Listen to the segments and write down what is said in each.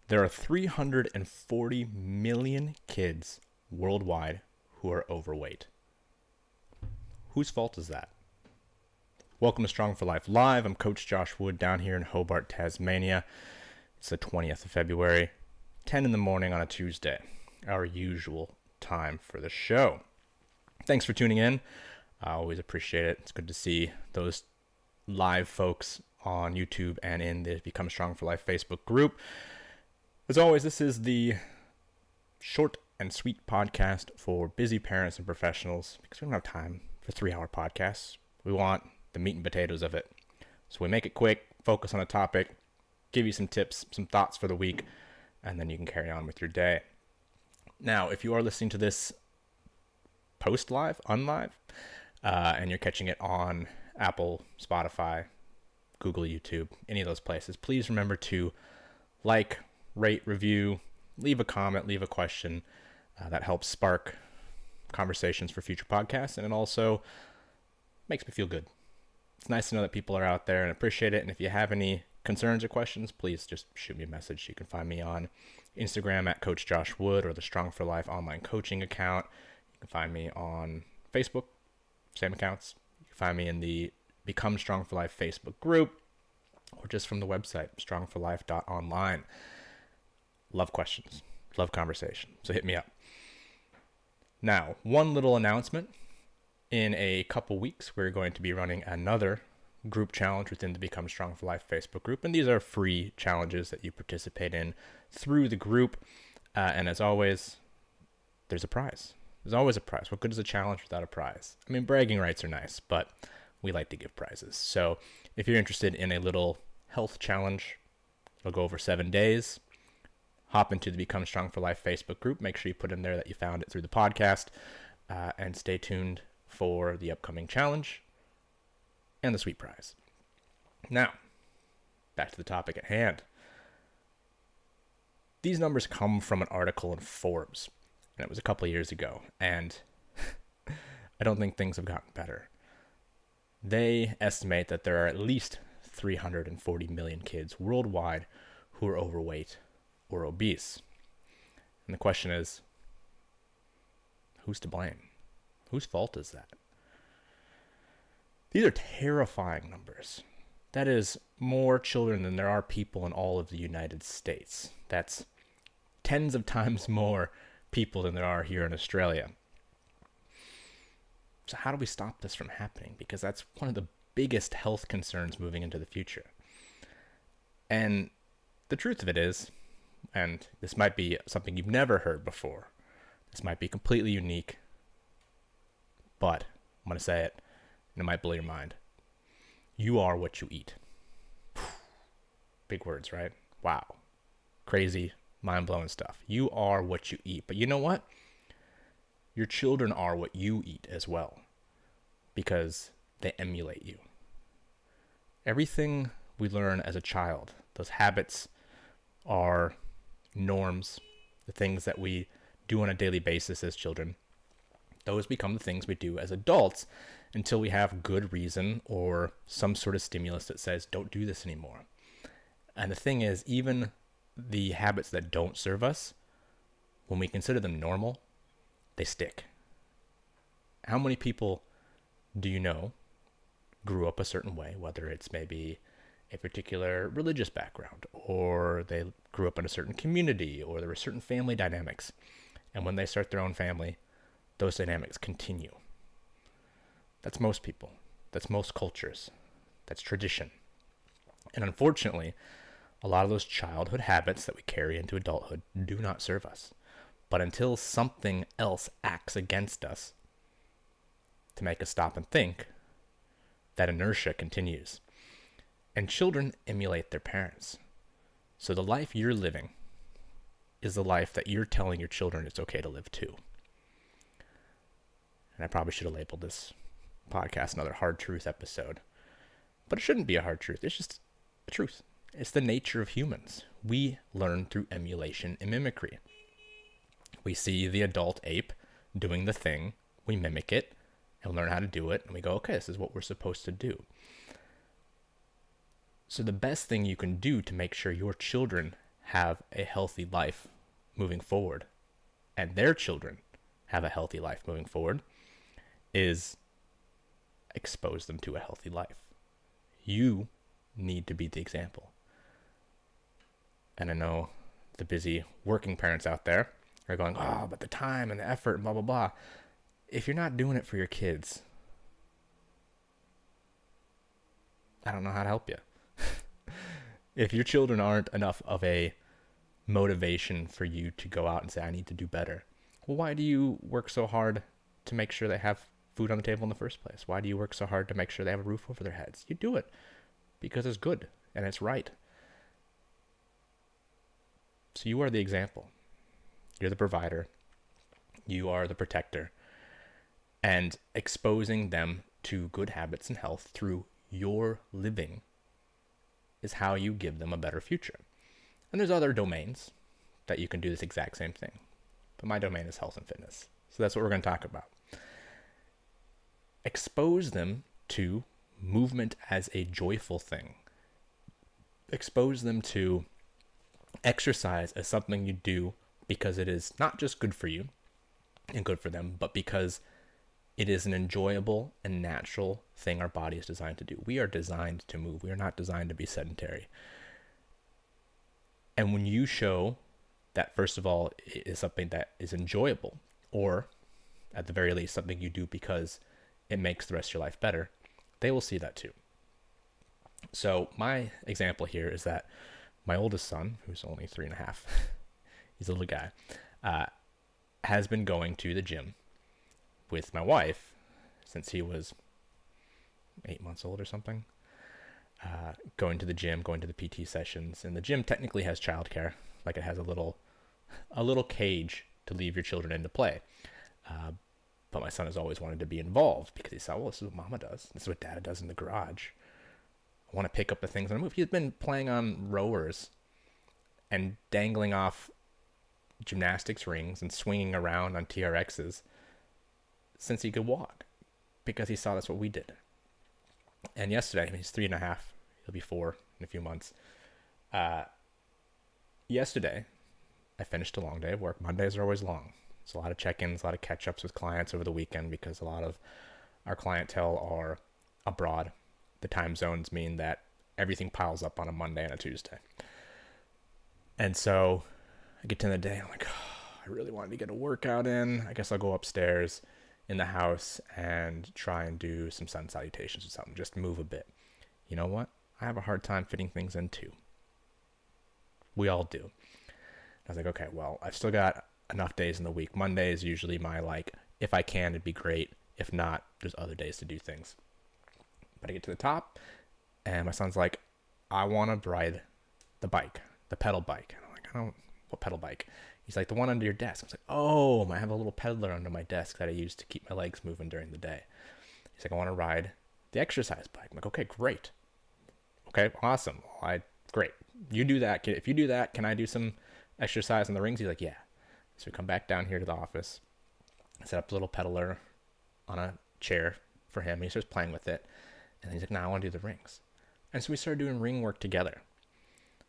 There are 340 million kids worldwide who are overweight. Whose fault is that? Welcome to Strong for Life Live. I'm Coach Josh Wood down here in Hobart, Tasmania. It's the 20th of February, 10 in the morning on a Tuesday, our usual time for the show. Thanks for tuning in. I always appreciate it. It's good to see those live folks on YouTube and in the Become Strong for Life Facebook group. As always, this is the short and sweet podcast for busy parents and professionals because we don't have time for 3-hour podcasts. We want the meat and potatoes of it. So we make it quick, focus on a topic, give you some tips, some thoughts for the week, and then you can carry on with your day. Now, if you are listening to this post-live, unlive, and you're catching it on Apple, Spotify, Google, YouTube, any of those places, please remember to like, rate, review, leave a comment, leave a question. That helps spark conversations for future podcasts, and it also makes me feel good. It's nice to know that people are out there and appreciate it. And if you have any concerns or questions, please just shoot me a message. You can find me on Instagram at Coach Josh Wood or the Strong for Life online coaching account. You can find me on Facebook, same accounts. You can find me in the Become Strong for Life Facebook group or just from the website, strongforlife.online. Love questions, love conversation, so hit me up. Now, one little announcement. In a couple weeks, we're going to be running another group challenge within the Become Strong for Life Facebook group, and these are free challenges that you participate in through the group. And as always, there's a prize. There's always a prize. What good is a challenge without a prize? I mean, bragging rights are nice, but we like to give prizes. So if you're interested in a little health challenge, it'll go over 7 days. Hop into the Become Strong for Life Facebook group. Make sure you put in there that you found it through the podcast, and stay tuned for the upcoming challenge and the sweet prize. Now, back to the topic at hand. These numbers come from an article in Forbes, and it was a couple of years ago, and I don't think things have gotten better. They estimate that there are at least 340 million kids worldwide who are overweight or obese. And the question is, who's to blame? Whose fault is that? These are terrifying numbers. That is more children than there are people in all of the United States. That's tens of times more people than there are here in Australia. So how do we stop this from happening? Because that's one of the biggest health concerns moving into the future. And the truth of it is, and this might be something you've never heard before, this might be completely unique, but I'm going to say it, and it might blow your mind. You are what you eat. Big words, right? Wow. Crazy, mind-blowing stuff. You are what you eat. But you know what? Your children are what you eat as well, because they emulate you. Everything we learn as a child, those habits are norms, the things that we do on a daily basis as children, those become the things we do as adults until we have good reason or some sort of stimulus that says, don't do this anymore. And the thing is, even the habits that don't serve us, when we consider them normal, they stick. How many people do you know grew up a certain way, whether it's maybe a particular religious background, or they grew up in a certain community, or there were certain family dynamics, and when they start their own family, those dynamics continue. That's most people. That's most cultures. That's tradition. And unfortunately, a lot of those childhood habits that we carry into adulthood do not serve us. But until something else acts against us to make us stop and think, that inertia continues. And children emulate their parents. So the life you're living is the life that you're telling your children it's okay to live too. And I probably should have labeled this podcast another hard truth episode. But it shouldn't be a hard truth. It's just a truth. It's the nature of humans. We learn through emulation and mimicry. We see the adult ape doing the thing, we mimic it, and learn how to do it, and we go, okay, this is what we're supposed to do. So the best thing you can do to make sure your children have a healthy life moving forward and their children have a healthy life moving forward is expose them to a healthy life. You need to be the example. And I know the busy working parents out there are going, oh, but the time and the effort and blah, blah, blah. If you're not doing it for your kids, I don't know how to help you. If your children aren't enough of a motivation for you to go out and say, I need to do better, well, why do you work so hard to make sure they have food on the table in the first place? Why do you work so hard to make sure they have a roof over their heads? You do it because it's good and it's right. So you are the example. You're the provider. You are the protector. And exposing them to good habits and health through your living is how you give them a better future. And there's other domains that you can do this exact same thing. But my domain is health and fitness. So that's what we're going to talk about. Expose them to movement as a joyful thing. Expose them to exercise as something you do because it is not just good for you and good for them, but because it is an enjoyable and natural thing our body is designed to do. We are designed to move. We are not designed to be sedentary. And when you show that, first of all, it is something that is enjoyable, or at the very least, something you do because it makes the rest of your life better, they will see that too. So my example here is that my oldest son, who's only 3.5, he's a little guy, has been going to the gym with my wife since he was 8 months old or something. Going to the gym, going to the PT sessions, and the gym technically has childcare, like it has a little cage to leave your children in to play. But my son has always wanted to be involved because he saw, well, this is what mama does. This is what dad does in the garage. I want to pick up the things on the move. He's been playing on rowers and dangling off gymnastics rings and swinging around on TRXs since he could walk because he saw that's what we did. And yesterday, he's 3.5, he'll be 4 in a few months. Yesterday, I finished a long day of work. Mondays are always long. It's a lot of check-ins, a lot of catch-ups with clients over the weekend because a lot of our clientele are abroad. The time zones mean that everything piles up on a Monday and a Tuesday. And so I get to the day, I'm like, oh, I really wanted to get a workout in. I guess I'll go upstairs in the house and try and do some sun salutations or something, just move a bit. You know what? I have a hard time fitting things in too. We all do. I was like, okay, well, I've still got enough days in the week. Monday is usually my, if I can, it'd be great. If not, there's other days to do things. But I get to the top, and my son's like, I want to ride the bike, the pedal bike. And I'm like, what pedal bike? He's like, the one under your desk. I was like, oh, I have a little pedaler under my desk that I use to keep my legs moving during the day. He's like, I want to ride the exercise bike. I'm like, okay, great. Okay, awesome. Great. You do that. If you do that, can I do some exercise on the rings? He's like, yeah. So we come back down here to the office. I set up a little pedaler on a chair for him. He starts playing with it. And he's like, no, I want to do the rings. And so we started doing ring work together.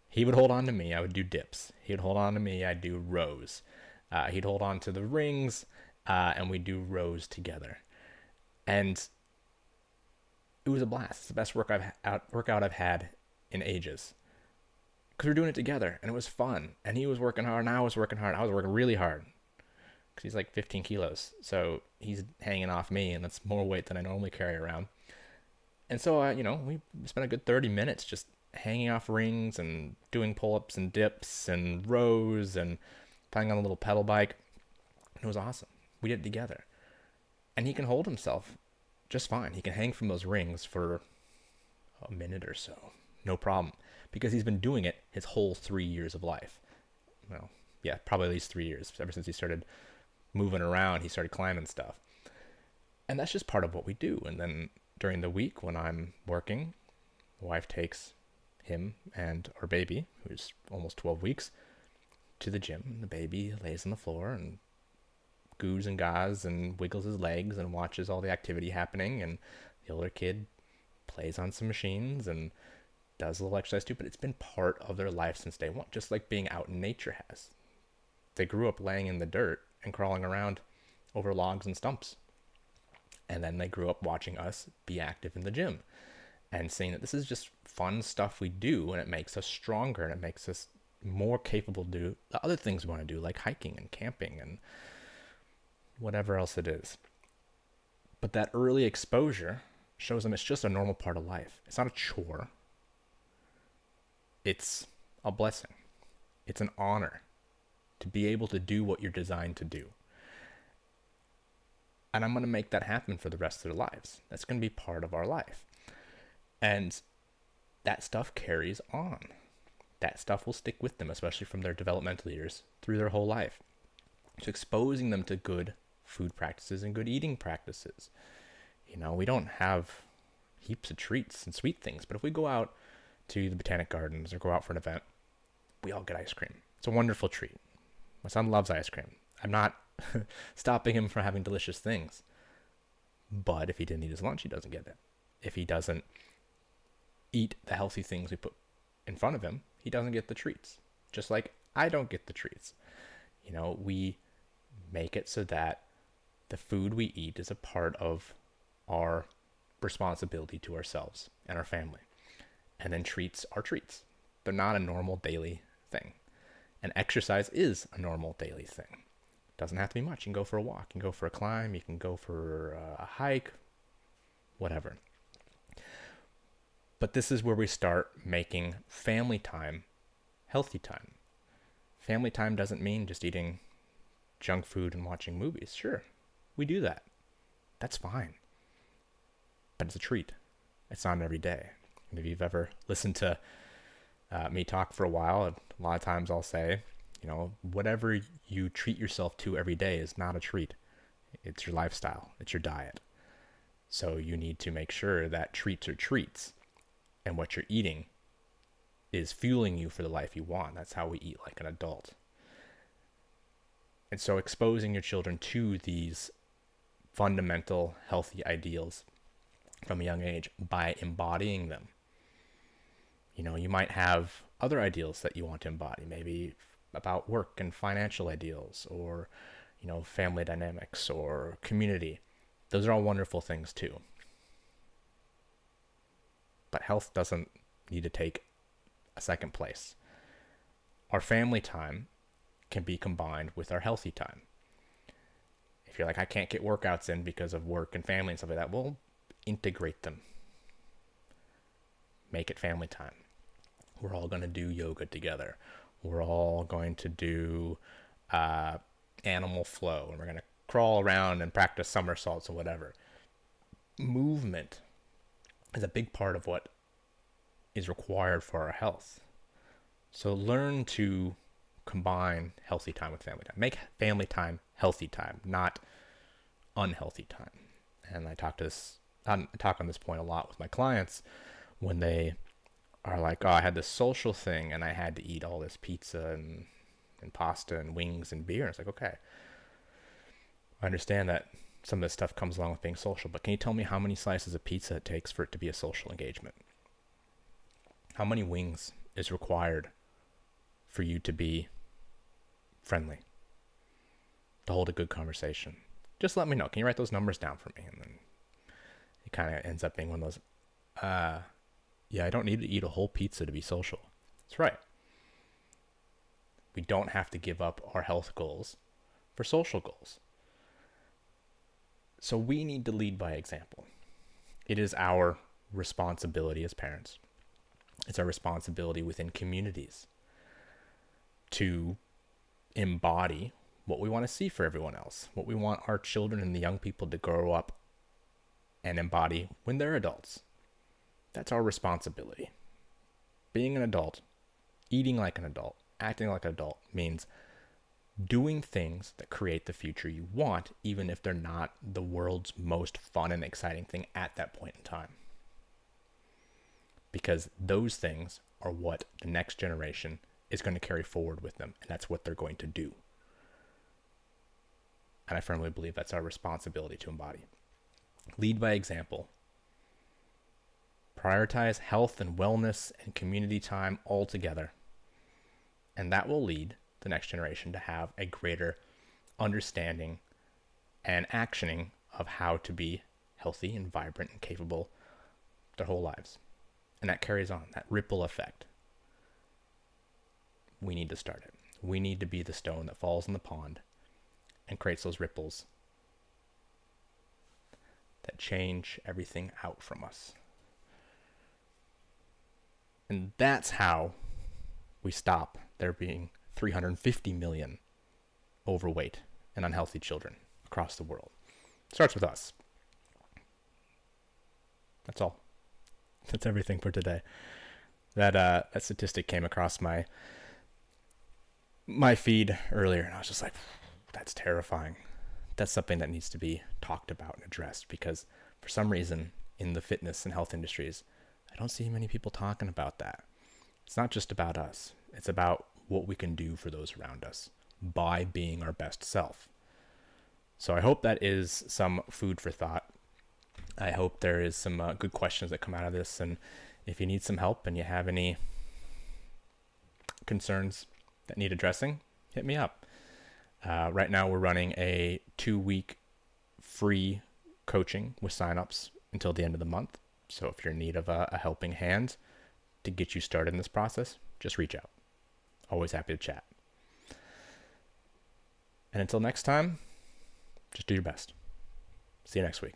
He would hold on to me. I would do dips. He would hold on to me. I'd do rows. He'd hold on to the rings, and we'd do rows together. And it was a blast. It's the best workout I've had in ages. Because we're doing it together, and it was fun. And he was working hard, and I was working hard. I was working really hard. Because he's like 15 kilos. So he's hanging off me, and that's more weight than I normally carry around. And so, we spent a good 30 minutes just hanging off rings and doing pull-ups and dips and rows and playing on a little pedal bike. It was awesome. We did it together. And he can hold himself just fine. He can hang from those rings for a minute or so. No problem. Because he's been doing it his whole 3 years of life. Well, yeah, probably at least 3 years. Ever since he started moving around, he started climbing stuff. And that's just part of what we do. And then during the week when I'm working, the wife takes him and our baby, who's almost 12 weeks, to the gym. And the baby lays on the floor and goos and gaws and wiggles his legs and watches all the activity happening. And the older kid plays on some machines and does a little exercise too, but it's been part of their life since day one, just like being out in nature has. They grew up laying in the dirt and crawling around over logs and stumps. And then they grew up watching us be active in the gym and seeing that this is just fun stuff we do, and it makes us stronger and it makes us more capable to do the other things we want to do, like hiking and camping and whatever else it is. But that early exposure shows them it's just a normal part of life. It's not a chore. It's a blessing. It's an honor to be able to do what you're designed to do. And I'm going to make that happen for the rest of their lives. That's going to be part of our life. And that stuff carries on. That stuff will stick with them, especially from their developmental years through their whole life. So exposing them to good food practices and good eating practices. You know, we don't have heaps of treats and sweet things, but if we go out to the Botanic Gardens or go out for an event, we all get ice cream. It's a wonderful treat. My son loves ice cream. I'm not stopping him from having delicious things. But if he didn't eat his lunch, he doesn't get it. If he doesn't eat the healthy things we put in front of him, he doesn't get the treats. Just like I don't get the treats. You know, we make it so that the food we eat is a part of our responsibility to ourselves and our family. And then treats are treats. They're not a normal daily thing. And exercise is a normal daily thing. Doesn't have to be much. You can go for a walk, you can go for a climb, you can go for a hike, whatever. But this is where we start making family time healthy time. Family time doesn't mean just eating junk food and watching movies. Sure, we do that. That's fine. But it's a treat. It's not every day. And if you've ever listened to me talk for a while, a lot of times I'll say, you know, whatever you treat yourself to every day is not a treat. It's your lifestyle. It's your diet. So you need to make sure that treats are treats, and what you're eating is fueling you for the life you want. That's how we eat like an adult. And so exposing your children to these fundamental healthy ideals from a young age by embodying them. You know, you might have other ideals that you want to embody, maybe about work and financial ideals, or, you know, family dynamics or community. Those are all wonderful things too. But health doesn't need to take a second place. Our family time can be combined with our healthy time. If you're like, I can't get workouts in because of work and family and stuff like that, well, integrate them. Make it family time. We're all going to do yoga together. We're all going to do animal flow, and we're going to crawl around and practice somersaults or whatever. Movement is a big part of what is required for our health. So learn to combine healthy time with family time. Make family time healthy time, not unhealthy time. And I talk on this point a lot with my clients when they are like, oh, I had this social thing and I had to eat all this pizza and pasta and wings and beer. And it's like, okay, I understand that some of this stuff comes along with being social, but can you tell me how many slices of pizza it takes for it to be a social engagement? How many wings is required for you to be friendly, to hold a good conversation? Just let me know. Can you write those numbers down for me? And then it kind of ends up being one of those, yeah, I don't need to eat a whole pizza to be social. That's right. We don't have to give up our health goals for social goals. So we need to lead by example. It is our responsibility as parents. It's our responsibility within communities to embody what we want to see for everyone else, what we want our children and the young people to grow up and embody when they're adults. That's our responsibility. Being an adult, eating like an adult, acting like an adult means doing things that create the future you want, even if they're not the world's most fun and exciting thing at that point in time. Because those things are what the next generation is going to carry forward with them, and that's what they're going to do. And I firmly believe that's our responsibility to embody. Lead by example. Prioritize health and wellness and community time all together. And that will lead the next generation to have a greater understanding and actioning of how to be healthy and vibrant and capable their whole lives. And that carries on, that ripple effect. We need to start it. We need to be the stone that falls in the pond and creates those ripples that change everything out from us. And that's how we stop there being 350 million overweight and unhealthy children across the world. It starts with us. That's all. That's everything for today. That statistic came across my feed earlier, and I was just like, that's terrifying. That's something that needs to be talked about and addressed, because for some reason in the fitness and health industries, I don't see many people talking about that. It's not just about us. It's about what we can do for those around us by being our best self. So I hope that is some food for thought. I hope there is some good questions that come out of this. And if you need some help and you have any concerns that need addressing, hit me up. Right now we're running a 2-week free coaching with signups until the end of the month. So if you're in need of a helping hand to get you started in this process, just reach out. Always happy to chat. And until next time, just do your best. See you next week.